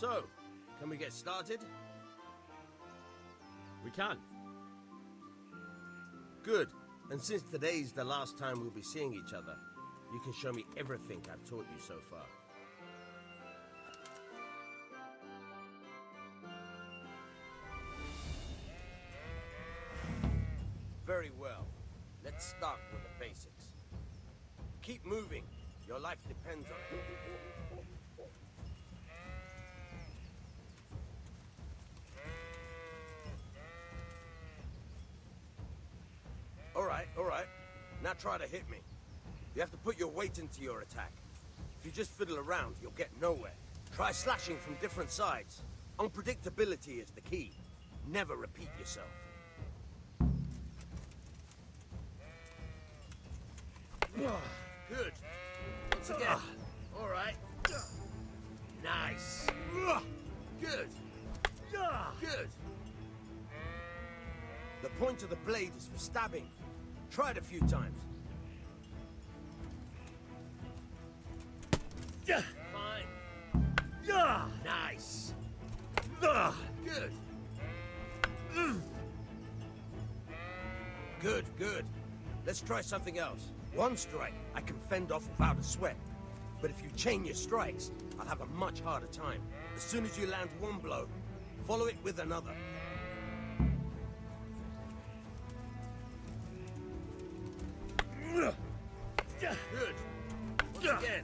So, can we get started? We can. Good. And since today's the last time we'll be seeing each other, you can show me everything I've taught you so far. Very well. Let's start with the basics. Keep moving. Your life depends on it. All right. Now try to hit me. You have to put your weight into your attack. If you just fiddle around, you'll get nowhere. Try slashing from different sides. Unpredictability is the key. Never repeat yourself. Good. Once again. All right. Nice. Good. Good. The point of the blade is for stabbing. Try it a few times. Fine. Nice. Good. Good. Let's try something else. One strike, I can fend off without a sweat. But if you chain your strikes, I'll have a much harder time. As soon as you land one blow, follow it with another. Good. Once again.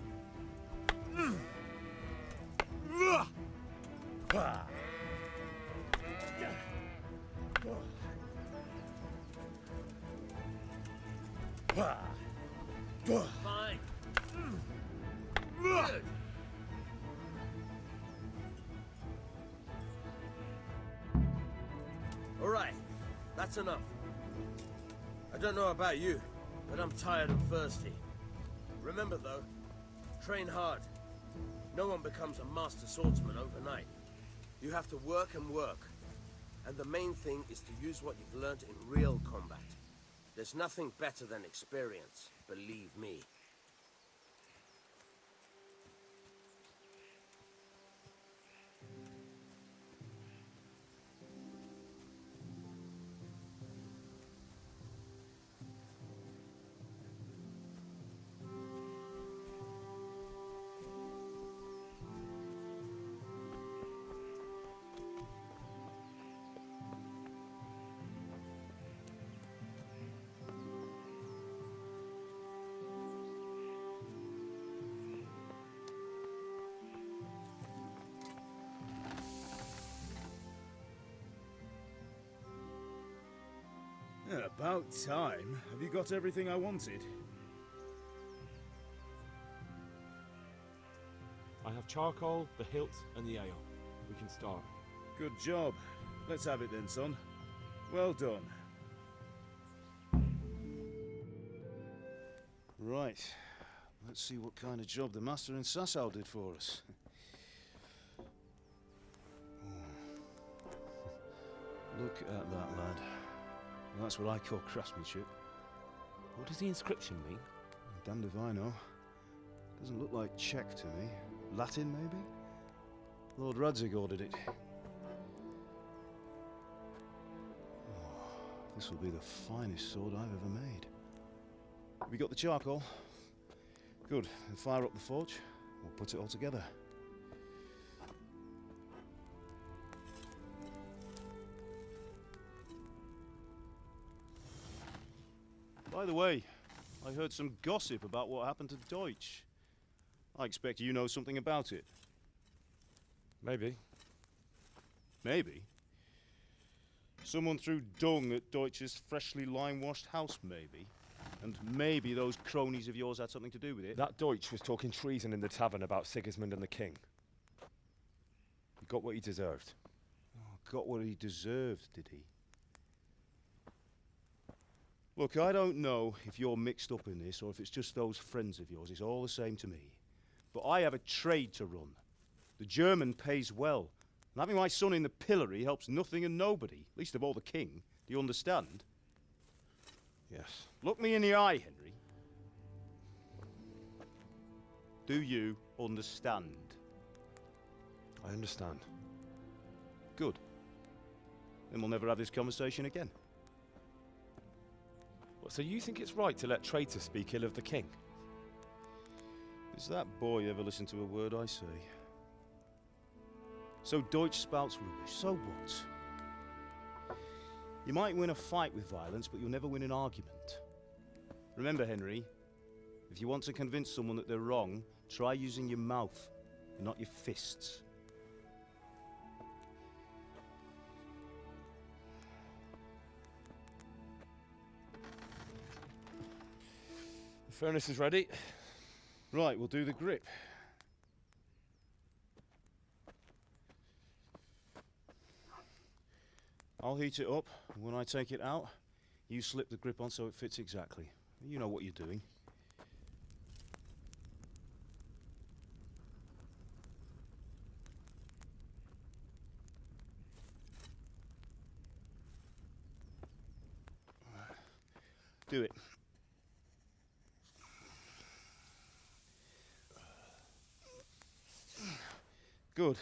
Fine. Good. All right, that's enough. I don't know about you, but I'm tired and thirsty. Remember though, train hard. No one becomes a master swordsman overnight. You have to work and work. And the main thing is to use what you've learned in real combat. There's nothing better than experience, believe me. About time. Have you got everything I wanted? I have charcoal, the hilt, and the ale. We can start. Good job. Let's have it then, son. Well done. Right. Let's see what kind of job the master in Sasau did for us. Look at that, lad. That's what I call craftsmanship. What does the inscription mean? Damned if I know. Doesn't look like Czech to me. Latin, maybe? Lord Radzig ordered it. Oh, this will be the finest sword I've ever made. Have you got the charcoal? Good. Then fire up the forge. We'll put it all together. By the way, I heard some gossip about what happened to Deutsch. I expect you know something about it. Maybe. Maybe? Someone threw dung at Deutsch's freshly lime-washed house, maybe? And maybe those cronies of yours had something to do with it? That Deutsch was talking treason in the tavern about Sigismund and the king. He got what he deserved. Oh, got what he deserved, did he? Look, I don't know if you're mixed up in this or if it's just those friends of yours. It's all the same to me. But I have a trade to run. The German pays well. And having my son in the pillory helps nothing and nobody, least of all the king. Do you understand? Yes. Look me in the eye, Henry. Do you understand? I understand. Good. Then we'll never have this conversation again. What, so you think it's right to let traitors speak ill of the king? Does that boy ever listen to a word I say? So Deutsch spouts rubbish, so what? You might win a fight with violence, but you'll never win an argument. Remember, Henry, if you want to convince someone that they're wrong, try using your mouth, and not your fists. The furnace is ready. Right, we'll do the grip. I'll heat it up, and when I take it out, you slip the grip on so it fits exactly. You know what you're doing. Do it. Good.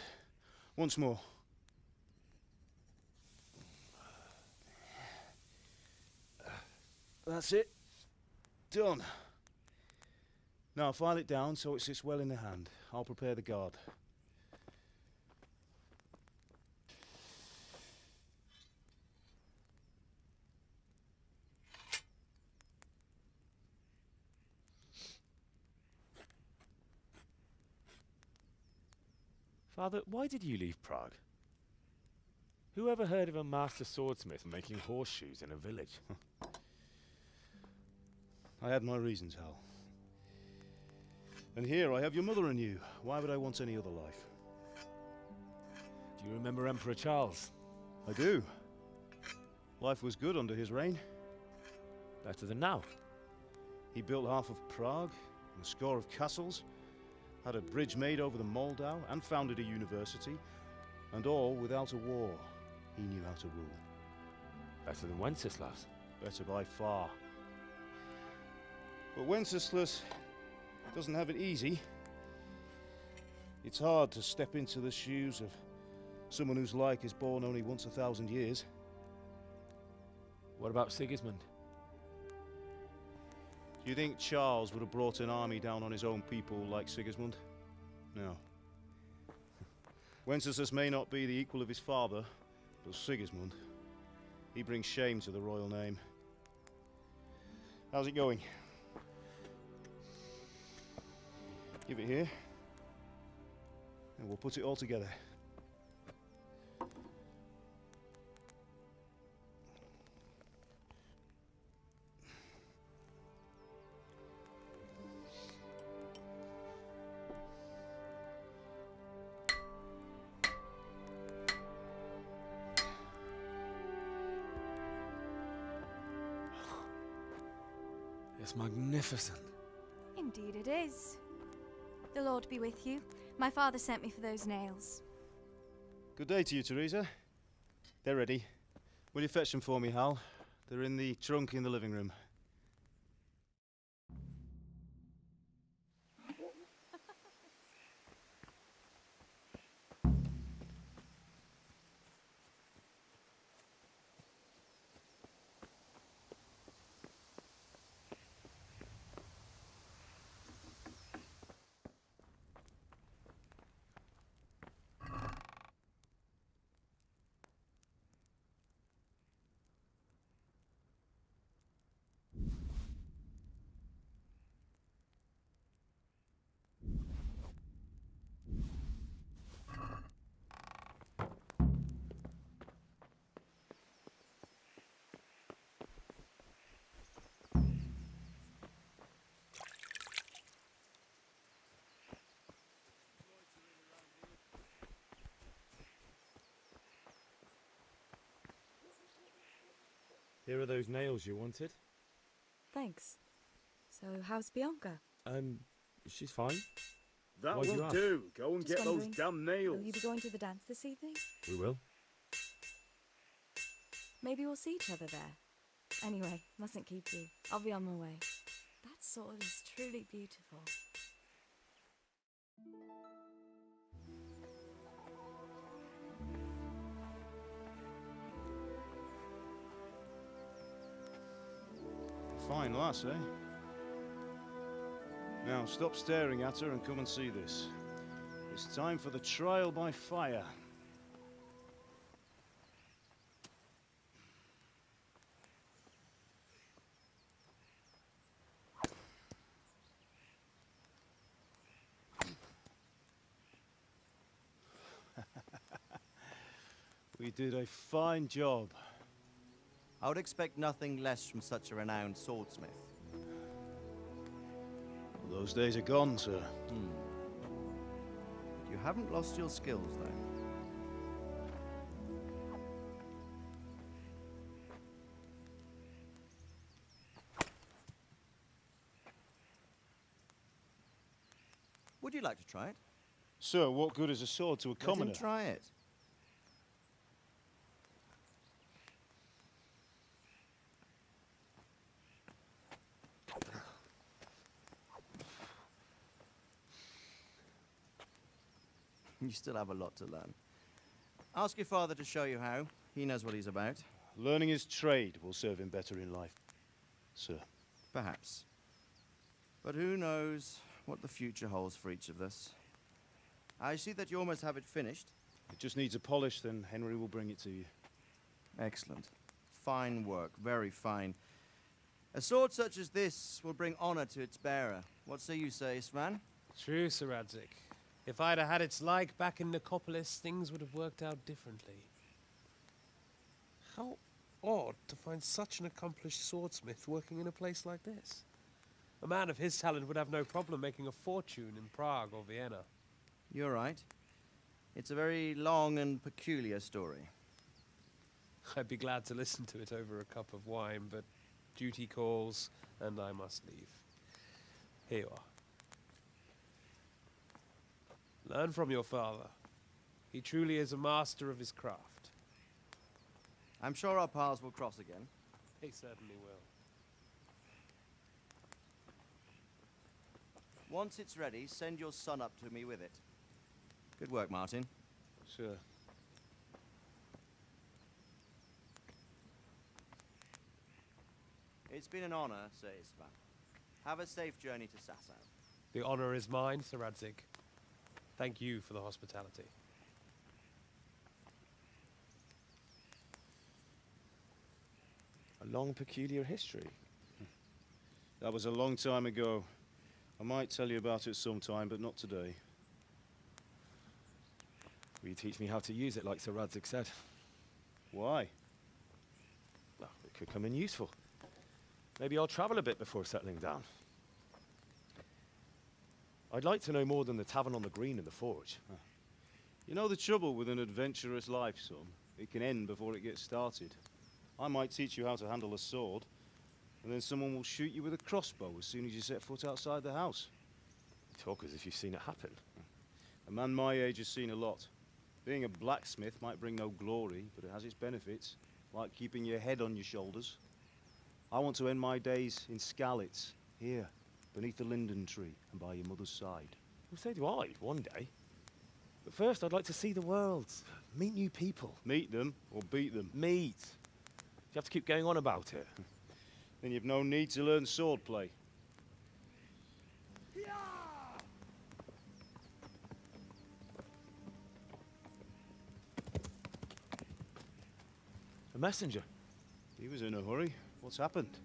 Once more. That's it. Done. Now file it down so it sits well in the hand. I'll prepare the guard. Father, why did you leave Prague? Who ever heard of a master swordsmith making horseshoes in a village? I had my reasons, Hal. And here I have your mother and you. Why would I want any other life? Do you remember Emperor Charles? I do. Life was good under his reign. Better than now. He built half of Prague, and a score of castles, had a bridge made over the Moldau, and founded a university, and all without a war. He knew how to rule. Better than Wenceslas. Better by far. But Wenceslas doesn't have it easy. It's hard to step into the shoes of someone whose like is born only once 1,000 years. What about Sigismund? Do you think Charles would have brought an army down on his own people like Sigismund? No. Wenceslas may not be the equal of his father, but Sigismund, he brings shame to the royal name. How's it going? Give it here, and we'll put it all together. It's magnificent. Indeed it is. The Lord be with you. My father sent me for those nails. Good day to you, Teresa. They're ready. Will you fetch them for me, Hal? They're in the trunk in the living room. Here are those nails you wanted. Thanks. So, how's Bianca? She's fine. That Why'd you won't ask? do. Go and Just get those wondering, damn nails. Will you be going to the dance this evening? We will. Maybe we'll see each other there. Anyway, mustn't keep you. I'll be on my way. That sword is truly beautiful. Fine lass, eh? Now, stop staring at her and come and see this. It's time for the trial by fire. We did a fine job. I would expect nothing less from such a renowned swordsmith. Those days are gone, sir. You haven't lost your skills, though. Would you like to try it? Sir, what good is a sword to a commoner? Let him try it. You still have a lot to learn. Ask your father to show you how. He knows what he's about. Learning his trade will serve him better in life, sir. Perhaps. But who knows what the future holds for each of us. I see that you almost have it finished. It just needs a polish, then Henry will bring it to you. Excellent. Fine work, very fine. A sword such as this will bring honor to its bearer. What say you, Svan? True, Sir Radzik. If I'd have had its like back in Nicopolis, things would have worked out differently. How odd to find such an accomplished swordsmith working in a place like this. A man of his talent would have no problem making a fortune in Prague or Vienna. You're right. It's a very long and peculiar story. I'd be glad to listen to it over a cup of wine, but duty calls, and I must leave. Here you are. Learn from your father. He truly is a master of his craft. I'm sure our paths will cross again. They certainly will. Once it's ready, send your son up to me with it. Good work, Martin. Sir. It's been an honor, Sir Istvan. Have a safe journey to Sasau. The honor is mine, Sir Radzik. Thank you for the hospitality. A long, peculiar history. That was a long time ago. I might tell you about it sometime, but not today. Will you teach me how to use it like Sir Radzik said? Why? Well, it could come in useful. Maybe I'll travel a bit before settling down. I'd like to know more than the tavern on the green and the forge. You know the trouble with an adventurous life, son? It can end before it gets started. I might teach you how to handle a sword, and then someone will shoot you with a crossbow as soon as you set foot outside the house. You talk as if you've seen it happen. A man my age has seen a lot. Being a blacksmith might bring no glory, but it has its benefits, like keeping your head on your shoulders. I want to end my days in Skalitz, here, beneath the linden tree and by your mother's side. Well, so do I, one day. But first, I'd like to see the world, meet new people. Meet them or beat them. Meet. You have to keep going on about it. Then you've no need to learn swordplay. A messenger. He was in a hurry. What's happened?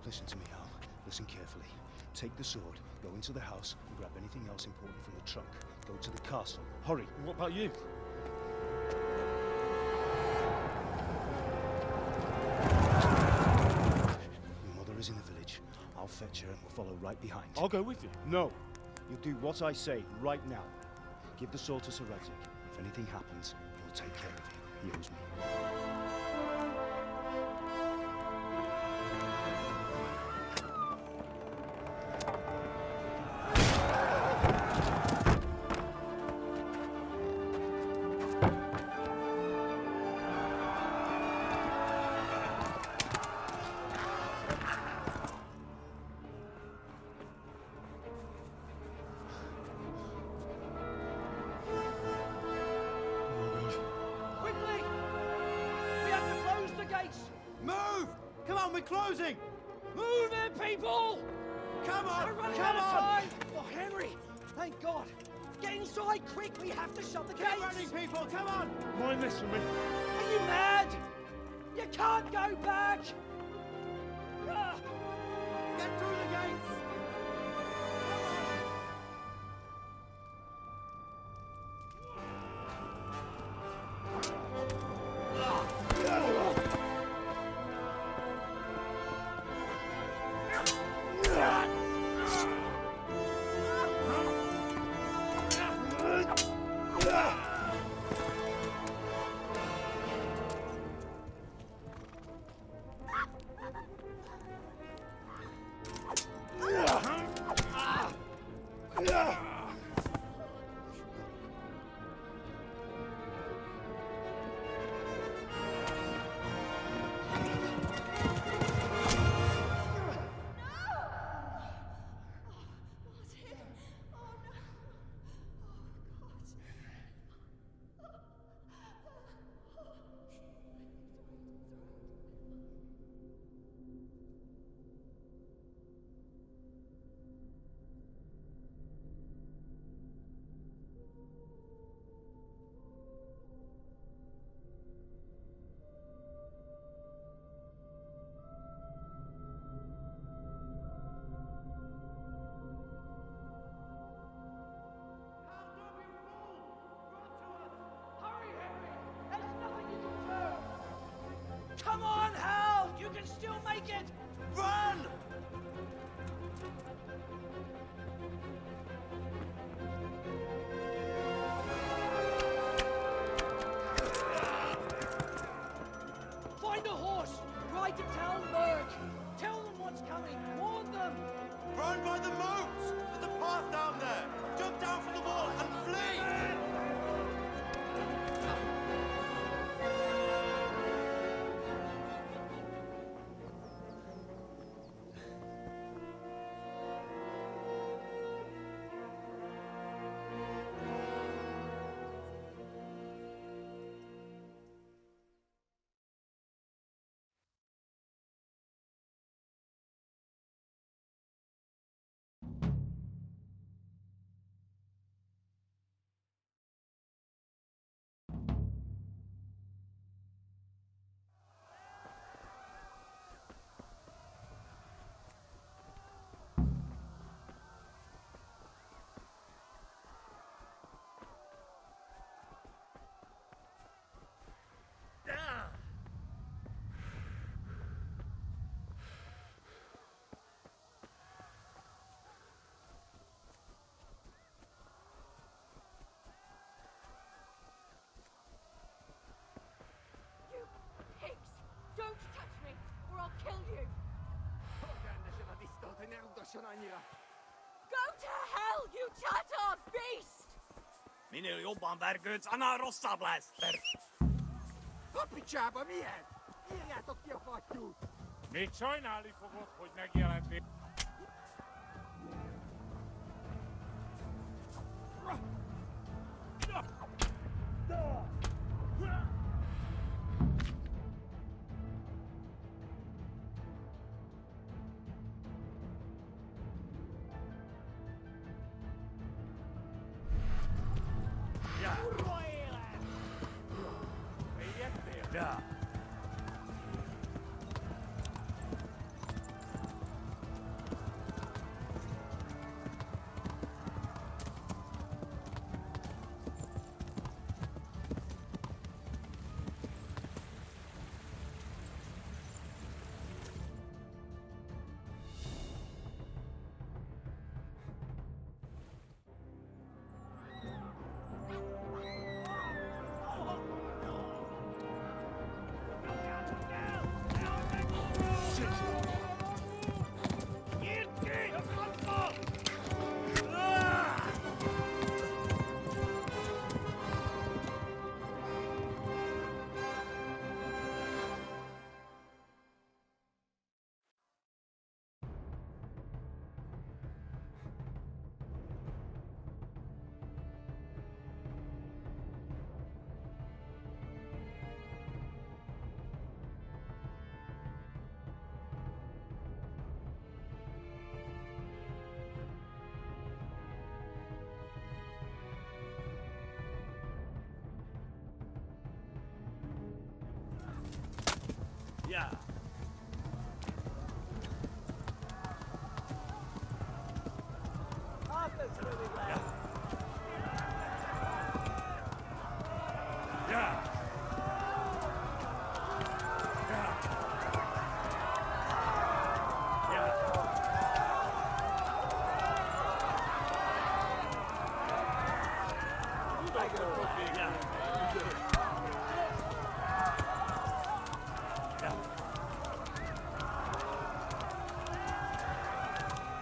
Listen to me, Al. Listen carefully. Take the sword, go into the house, and grab anything else important from the trunk. Go to the castle. Hurry. What about you? Archer will follow right behind. I'll go with you. No. You'll do what I say right now. Give the sword to Sir Isaac. If anything happens, he'll take care of you. He owes me. Quickly! We have to close the gates! Move! Come on, we're closing! Move it, people! Come on! We're running Come out of on! time! Oh, Henry! Thank God! Get inside, quick! We have to shut the Keep gates! running, people! Come on! Mind this for me. Are you mad? You can't go back! Ah, Get through the gates! hurry, Henry! There's nothing you can do! Come on, Hal! You can still make it! Run! Find a horse! Ride to town, Merc! Tell them what's coming! Warn them! Run by the moat! There's a path down there! Jump down from the wall and flee! Don't touch me, or I'll kill you! Go to hell, you Tatar beast! Minä jopan värkööts anna rossabläster. Kapitsaapa miehet! Kirjaa tokkia fattuu! Miksi aina oli koko näkijälämpi? Ja.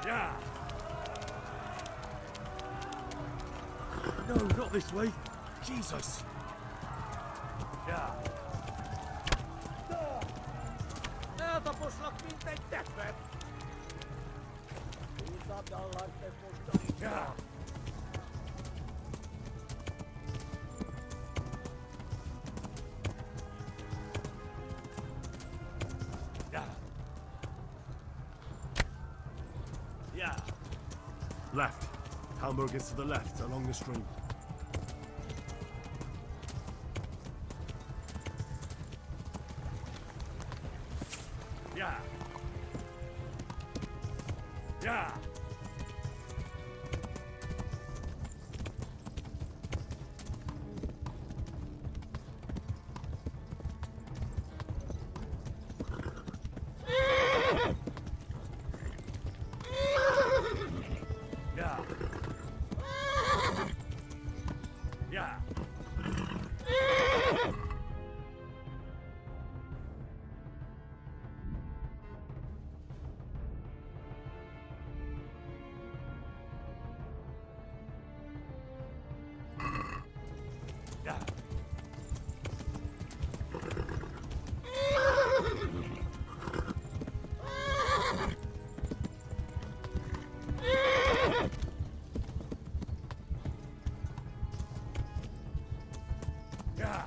Yeah. No, not this way. Jesus. Yeah. Yeah. Yeah. Yeah. Left. Hamburg is to the left, along the stream. Yeah. Yeah. Yeah. Yeah. Yeah. Yeah.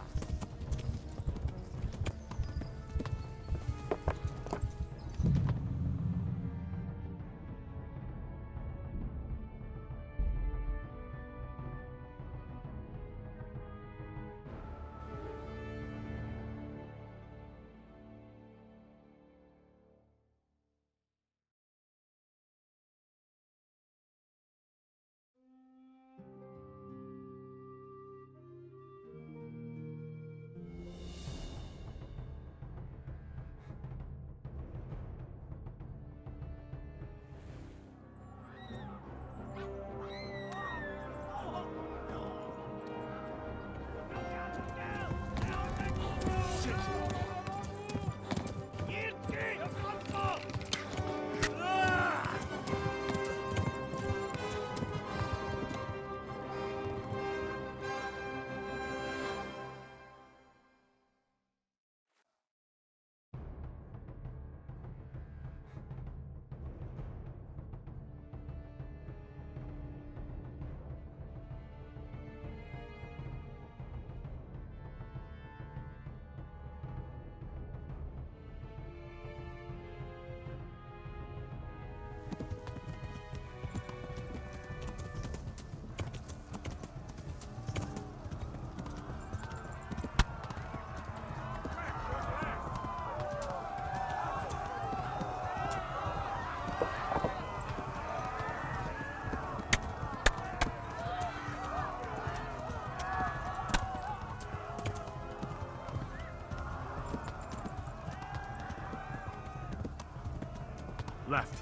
Left.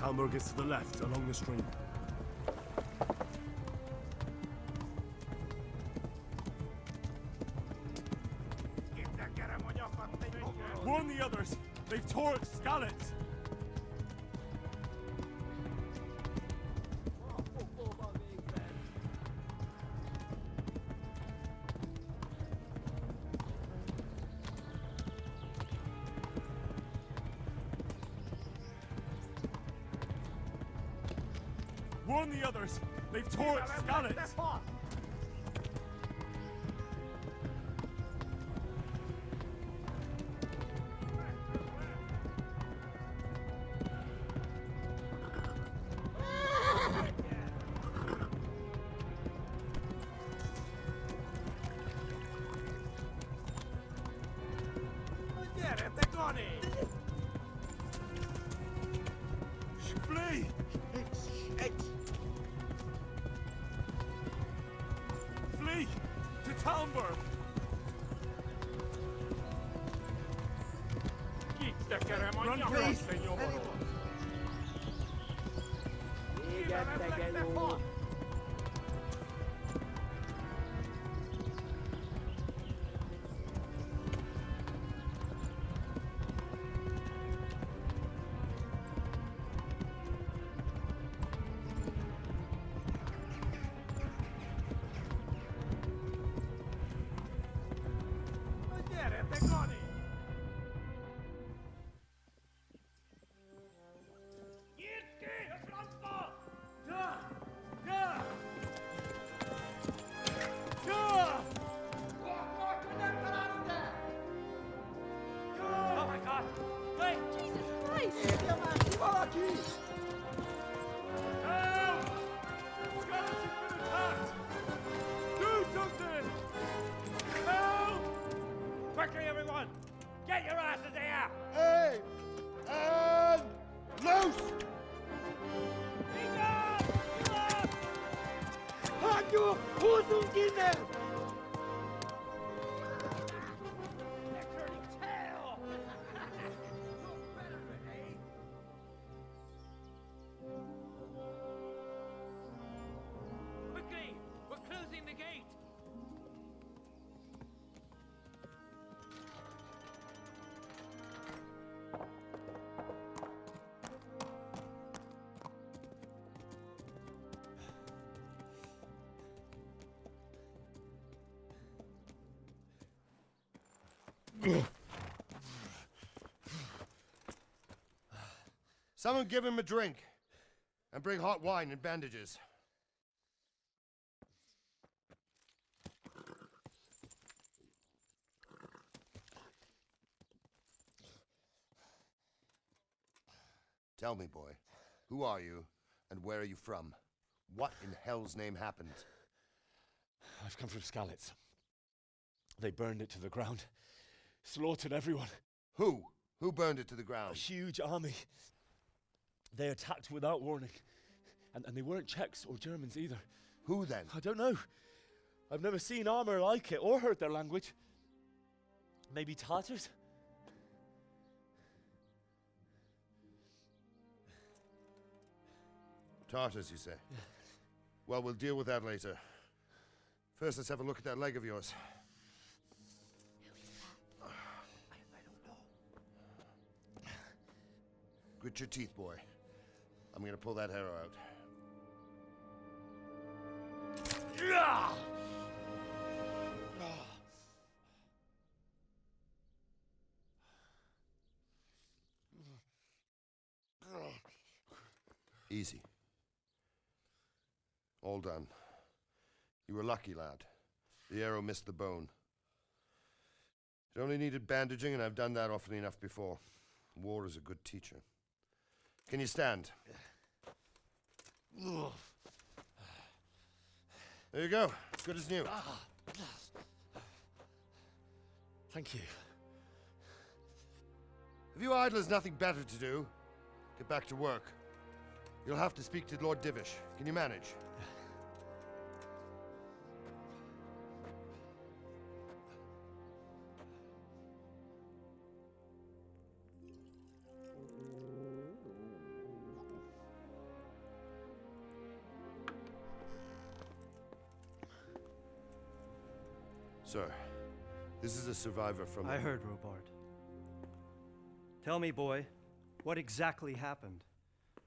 Hamburg is to the left, along the stream. Warn the others! They've tore at Skalitz! Warn the others! They've tore at Skalitz! Flee! Flee! To Talmberg! Run, please! Oh my God! Wait! Jesus Christ! Do something! Help! Quickly, everyone! Get your asses here! Hey! And loose! Hanyo! Uzungine! They're turning tail! Quickly! We're closing the gate! Someone give him a drink. And bring hot wine and bandages. Tell me, boy, who are you and where are you from? What in hell's name happened? I've come from Skalitz. They burned it to the ground. Slaughtered everyone. Who? Who burned it to the A ground? huge army. They attacked without warning. And they weren't Czechs or Germans either. Who then? I don't know. I've never seen armor like it or heard their language. Maybe Tatars? Tartars, you say? Well, we'll deal with that later. First, let's have a look at that leg of yours. Grit your teeth, boy. I'm gonna pull that arrow out. Easy. All done. You were lucky, lad. The arrow missed the bone. It only needed bandaging, and I've done that often enough before. War is a good teacher. Can you stand? There you go. Good as new. Thank you. Have you idlers nothing better to do? Get back to work. You'll have to speak to Lord Divish. Can you manage? Sir, this is a survivor from... I heard, Robard. Tell me, boy, what exactly happened?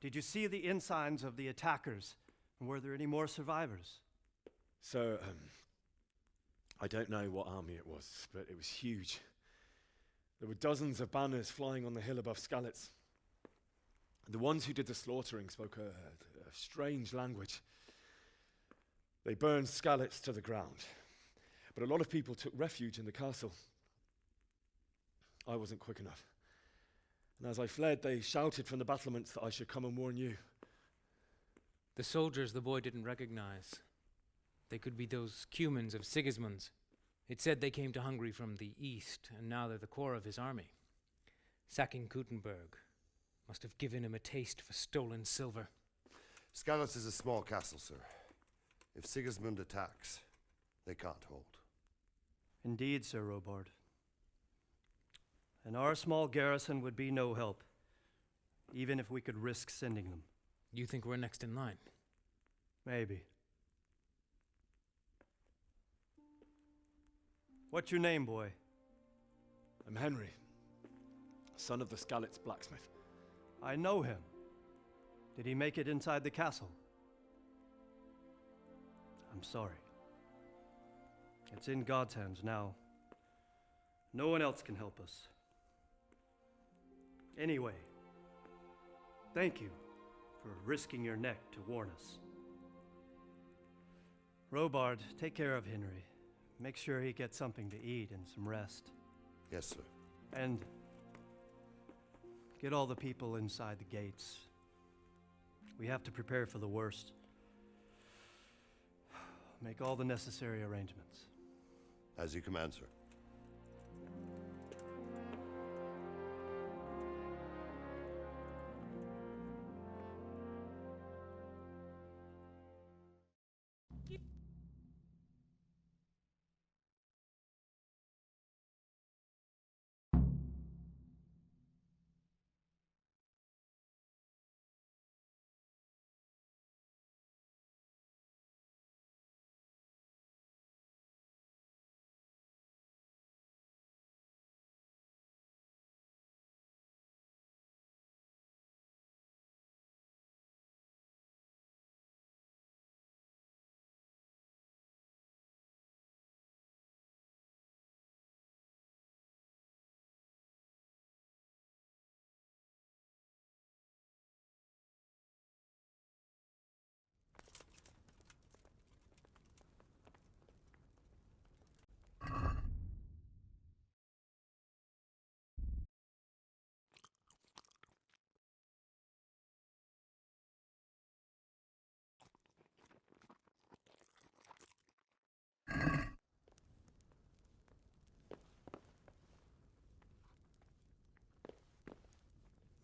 Did you see the ensigns of the attackers? And were there any more survivors? So, I don't know what army it was, but it was huge. There were dozens of banners flying on the hill above Skalitz. The ones who did the slaughtering spoke a strange language. They burned Skalitz to the ground. But a lot of people took refuge in the castle. I wasn't quick enough. And as I fled, they shouted from the battlements that I should come and warn you. The soldiers the boy didn't recognize. They could be those Cumans of Sigismund's. It said they came to Hungary from the east, and now they're the core of his army. Sacking Gutenberg must have given him a taste for stolen silver. Skalitz is a small castle, sir. If Sigismund attacks, they can't hold. Indeed, Sir Robard. And our small garrison would be no help, even if we could risk sending them. You think we're next in line? Maybe. What's your name, boy? I'm Henry, son of the Skalitz blacksmith. I know him. Did he make it inside the castle? I'm sorry. It's in God's hands now. No one else can help us. Anyway, thank you for risking your neck to warn us. Robard, take care of Henry. Make sure he gets something to eat and some rest. Yes, sir. And get all the people inside the gates. We have to prepare for the worst. Make all the necessary arrangements. As you command, sir.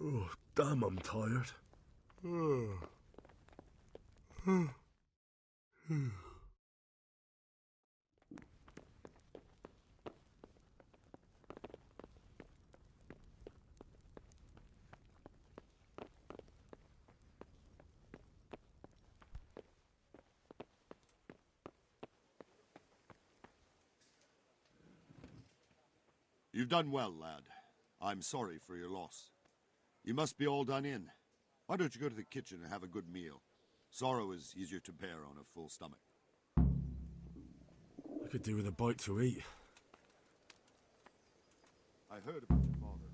Oh, damn, I'm tired. You've done well, lad. I'm sorry for your loss. You must be all done in. Why don't you go to the kitchen and have a good meal? Sorrow is easier to bear on a full stomach. I could do with a bite to eat. I heard about your father.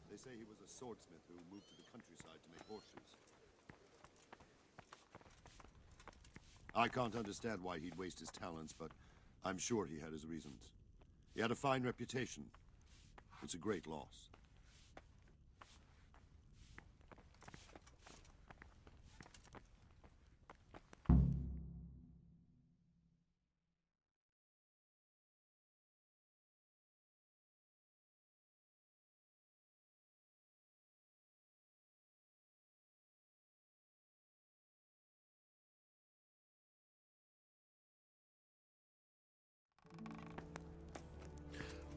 They say he was a swordsmith who moved to the countryside to make horseshoes. I can't understand why he'd waste his talents, but I'm sure he had his reasons. He had a fine reputation. It's a great loss.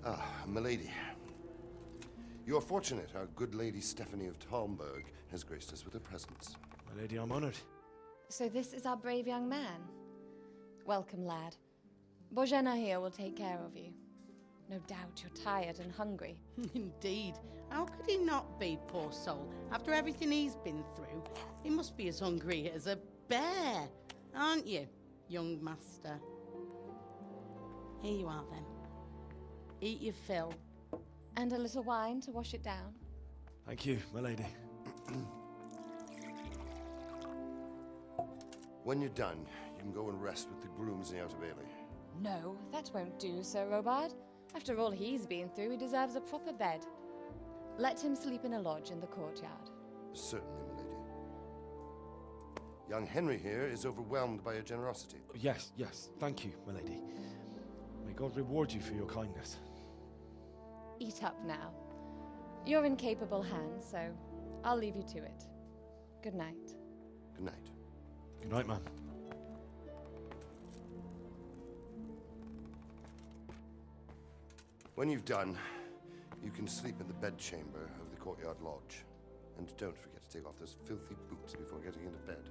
Ah, milady. You are fortunate our good lady Stephanie of Talmberg has graced us with her presence. My lady, I'm honored. So this is our brave young man. Welcome, lad. Bojena here will take care of you. No doubt you're tired and hungry. Indeed. How could he not be, poor soul? After everything he's been through, he must be as hungry as a bear, aren't you, young master? Here you are, then. Eat your fill. And a little wine to wash it down. Thank you, my lady. When you're done, you can go and rest with the grooms in the Outer Bailey. No, that won't do, Sir Robard. After all he's been through, he deserves a proper bed. Let him sleep in a lodge in the courtyard. Certainly, milady. Young Henry here is overwhelmed by your generosity. Yes, yes. Thank you, my lady. May God reward you for your kindness. Eat up now. You're in capable hands, so I'll leave you to it. Good night. Good night. Good night, ma'am. When you've done, you can sleep in the bedchamber of the courtyard lodge. And don't forget to take off those filthy boots before getting into bed.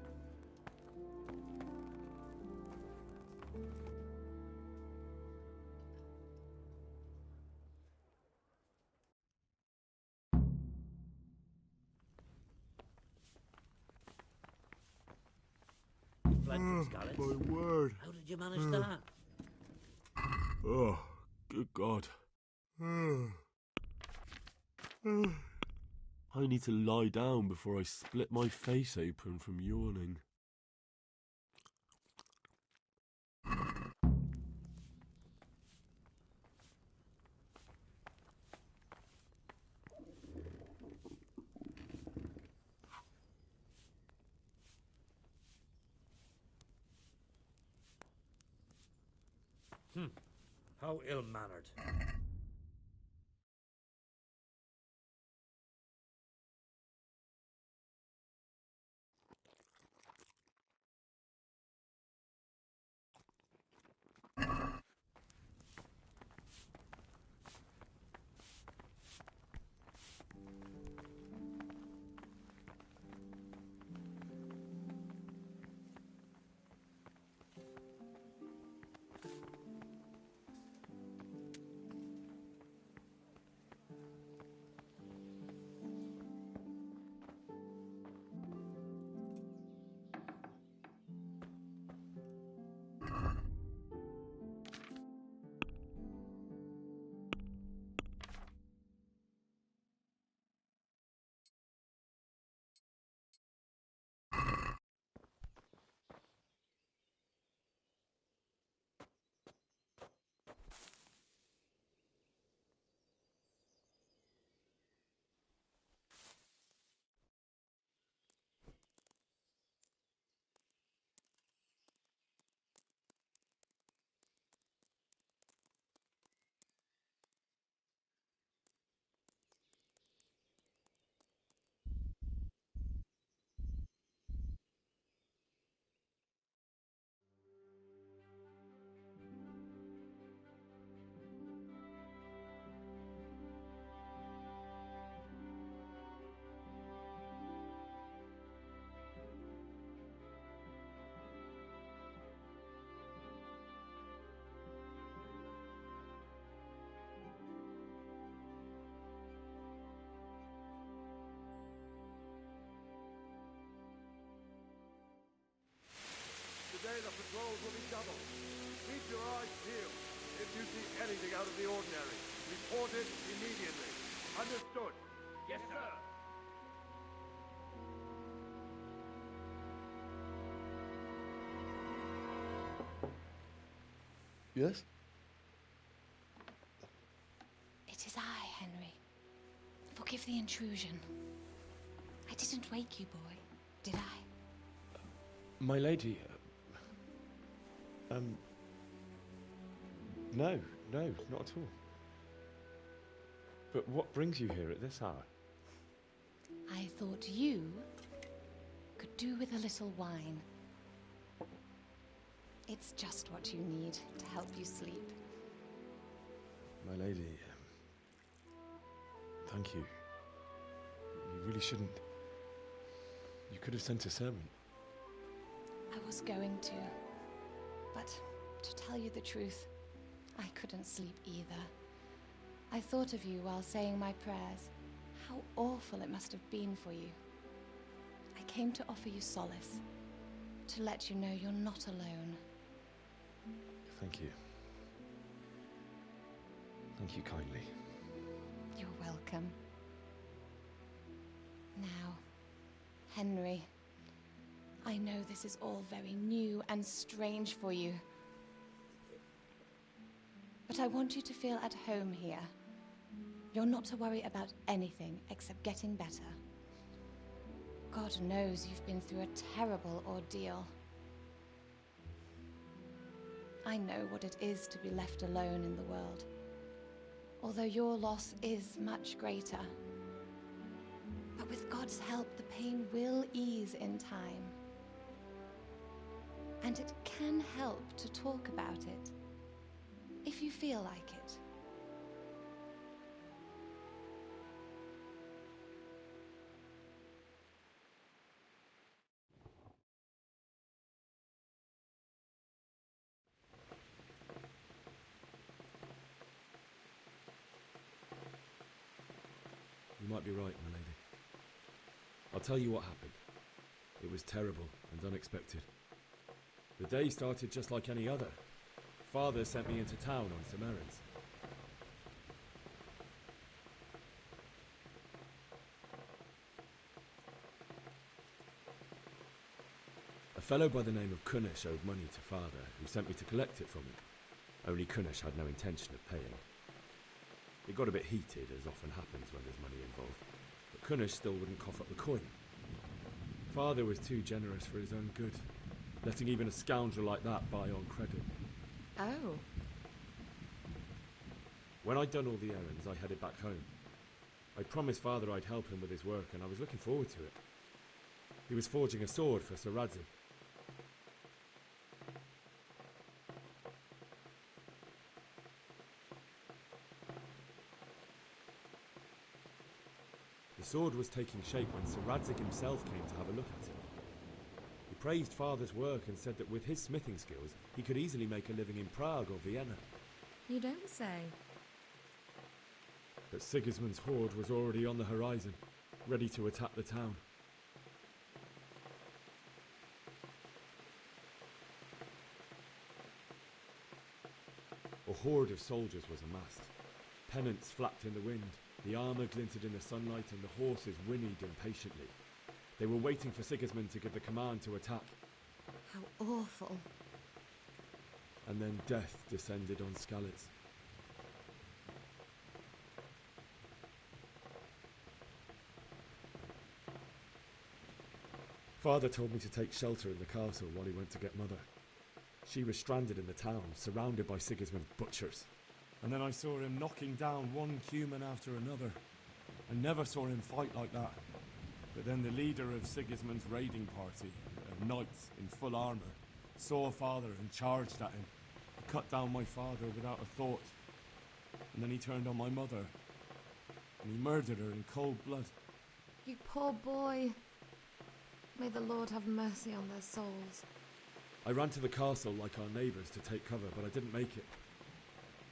You fled from Scarlet? My word. How did you manage that? Oh, good God. I need to lie down before I split my face open from yawning. How ill-mannered. Today the patrols will be doubled. Keep your eyes peeled. If you see anything out of the ordinary, report it immediately. Understood? Yes, sir. Yes? It is I, Henry. Forgive the intrusion. I didn't wake you, boy, did I? My lady. No, not at all. But what brings you here at this hour? I thought you could do with a little wine. It's just what you need to help you sleep. My lady, thank you. You really shouldn't. You could have sent a servant. I was going to, but to tell you the truth, I couldn't sleep either. I thought of you while saying my prayers. How awful it must have been for you. I came to offer you solace, to let you know you're not alone. Thank you. Thank you kindly. You're welcome. Now, Henry, I know this is all very new and strange for you. But I want you to feel at home here. You're not to worry about anything except getting better. God knows you've been through a terrible ordeal. I know what it is to be left alone in the world, although your loss is much greater. But with God's help, the pain will ease in time. And it can help to talk about it, if you feel like it. You might be right, my lady. I'll tell you what happened. It was terrible and unexpected. The day started just like any other. Father sent me into town on some errands. fellow by the name of Kunish owed money to father, who sent me to collect it from him. Only Kunish had no intention of paying. It got a bit heated, as often happens when there's money involved, but Kunish still wouldn't cough up the coin. Father was too generous for his own good, letting even a scoundrel like that buy on credit. Oh. When I'd done all the errands, I headed back home. I promised father I'd help him with his work, and I was looking forward to it. He was forging a sword for Sir Radzig. The sword was taking shape when Sir Radzig himself came to have a look at it. He praised father's work and said that with his smithing skills, he could easily make a living in Prague or Vienna. You don't say. But Sigismund's horde was already on the horizon, ready to attack the town. A horde of soldiers was amassed. Pennants flapped in the wind, the armour glinted in the sunlight, and the horses whinnied impatiently. They were waiting for Sigismund to give the command to attack. How awful. And then death descended on Skalitz. Father told me to take shelter in the castle while he went to get Mother. She was stranded in the town, surrounded by Sigismund's butchers. And then I saw him knocking down one Cuman after another. I never saw him fight like that. But then the leader of Sigismund's raiding party, a knight in full armour, saw Father and charged at him. He cut down my father without a thought. And then he turned on my mother. And he murdered her in cold blood. You poor boy. May the Lord have mercy on their souls. I ran to the castle like our neighbours to take cover, but I didn't make it.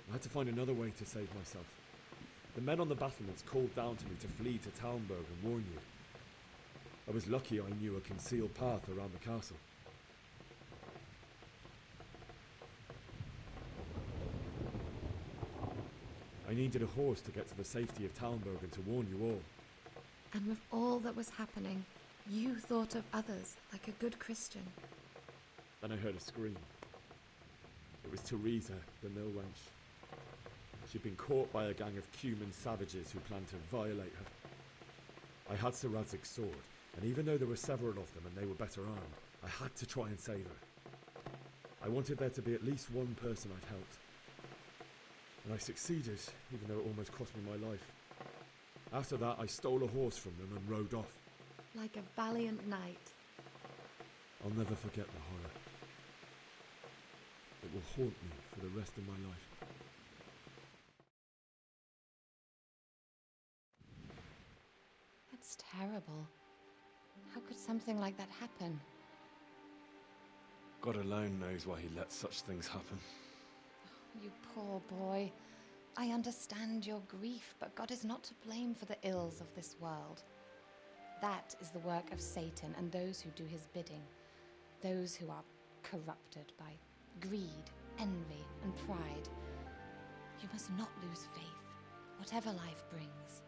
I had to find another way to save myself. The men on the battlements called down to me to flee to Talmberg and warn you. I was lucky I knew a concealed path around the castle. I needed a horse to get to the safety of Talmberg and to warn you all. And with all that was happening, you thought of others like a good Christian. Then I heard a scream. It was Teresa, the mill wench. She'd been caught by a gang of Cuman savages who planned to violate her. I had Sir Radzig's sword, and even though there were several of them and they were better armed, I had to try and save her. I wanted there to be at least one person I'd helped. And I succeeded, even though it almost cost me my life. After that, I stole a horse from them and rode off. Like a valiant knight. I'll never forget the horror. It will haunt me for the rest of my life. That's terrible. How could something like that happen? God alone knows why he lets such things happen. You poor boy. I understand your grief, but God is not to blame for the ills of this world. That is the work of Satan and those who do his bidding. Those who are corrupted by greed, envy, and pride. You must not lose faith, whatever life brings.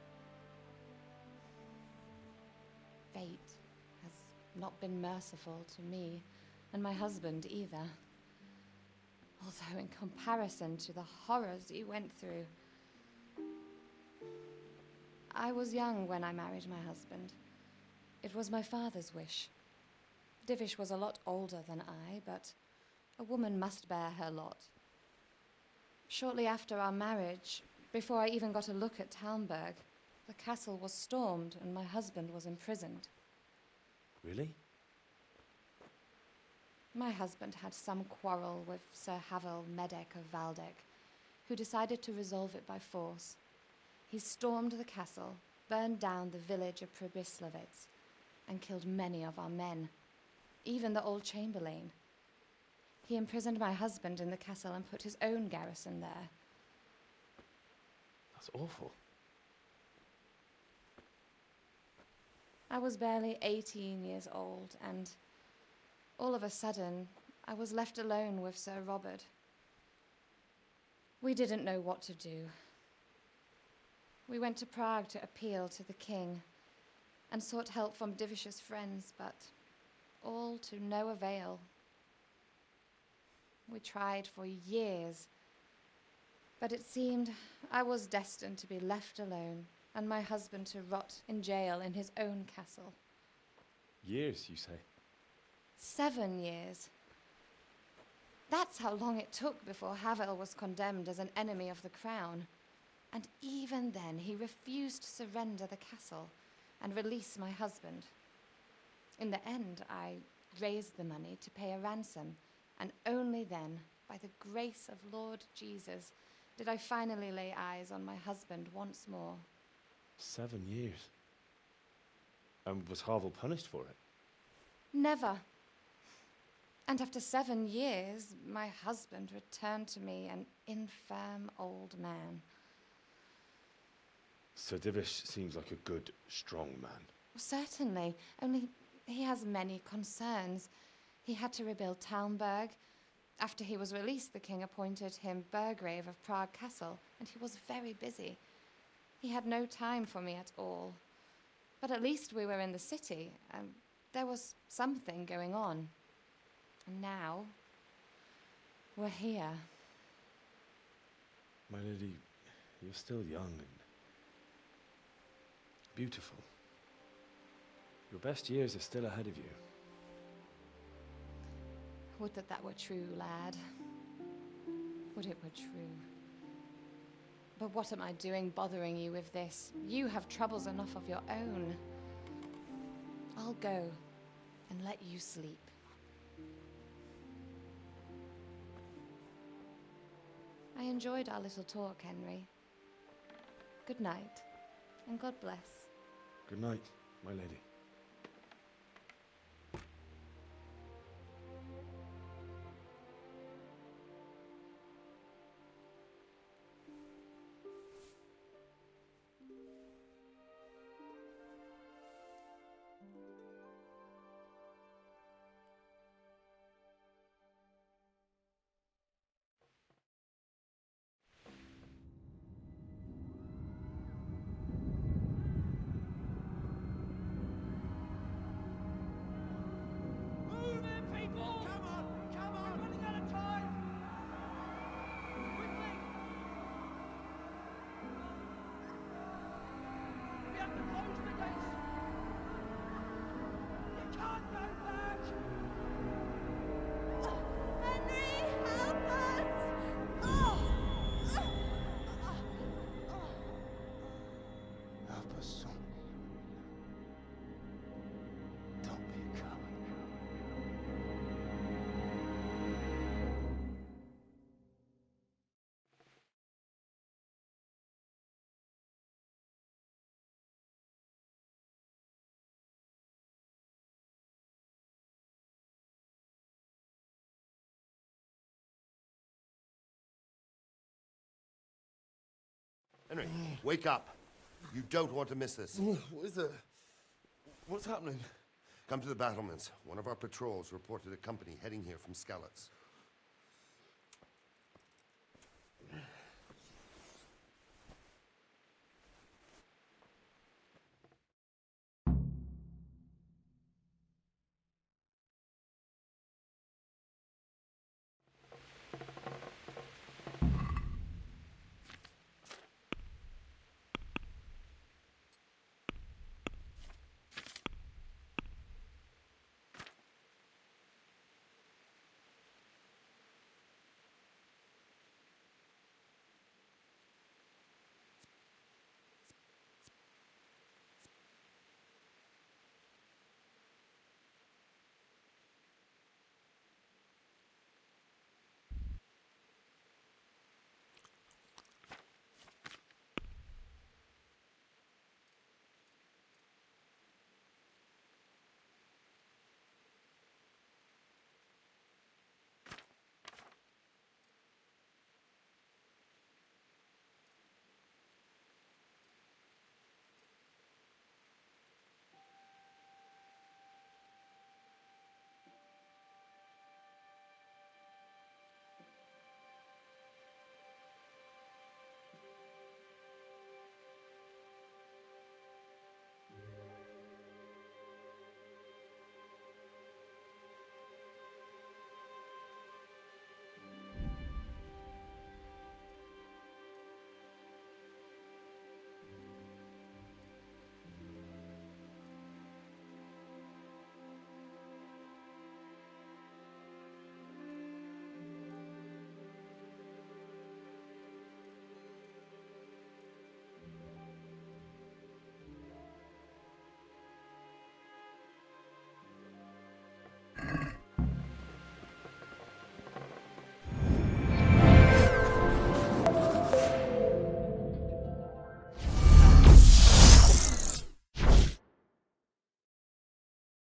Fate has not been merciful to me, and my husband either. Although in comparison to the horrors he went through. I was young when I married my husband. It was my father's wish. Divish was a lot older than I, but a woman must bear her lot. Shortly after our marriage, before I even got a look at Talmberg, the castle was stormed and my husband was imprisoned. Really? My husband had some quarrel with Sir Havel Medek of Valdek, who decided to resolve it by force. He stormed the castle, burned down the village of Pribyslavitz, and killed many of our men, even the old chamberlain. He imprisoned my husband in the castle and put his own garrison there. That's awful. I was barely 18 years old, and all of a sudden, I was left alone with Sir Robert. We didn't know what to do. We went to Prague to appeal to the king and sought help from Divish's friends, but all to no avail. We tried for years, but it seemed I was destined to be left alone and my husband to rot in jail in his own castle. Years, you say? 7 years. That's how long it took before Havel was condemned as an enemy of the crown. And even then, he refused to surrender the castle and release my husband. In the end, I raised the money to pay a ransom, and only then, by the grace of Lord Jesus, did I finally lay eyes on my husband once more. 7 years? And was Havel punished for it? Never. And after 7 years, my husband returned to me an infirm old man. Sir Divish seems like a good, strong man. Certainly, only he has many concerns. He had to rebuild Talmberg. After he was released, the king appointed him Burgrave of Prague Castle, and he was very busy. He had no time for me at all. But at least we were in the city, and there was something going on. And now, we're here. My lady, you're still young and beautiful. Your best years are still ahead of you. Would that were true, lad. Would it were true. But what am I doing bothering you with this? You have troubles enough of your own. I'll go and let you sleep. I enjoyed our little talk, Henry. Good night, and God bless. Good night, my lady. Henry, wake up. You don't want to miss this. What is it? What's happening? Come to the battlements. One of our patrols reported a company heading here from Skalitz.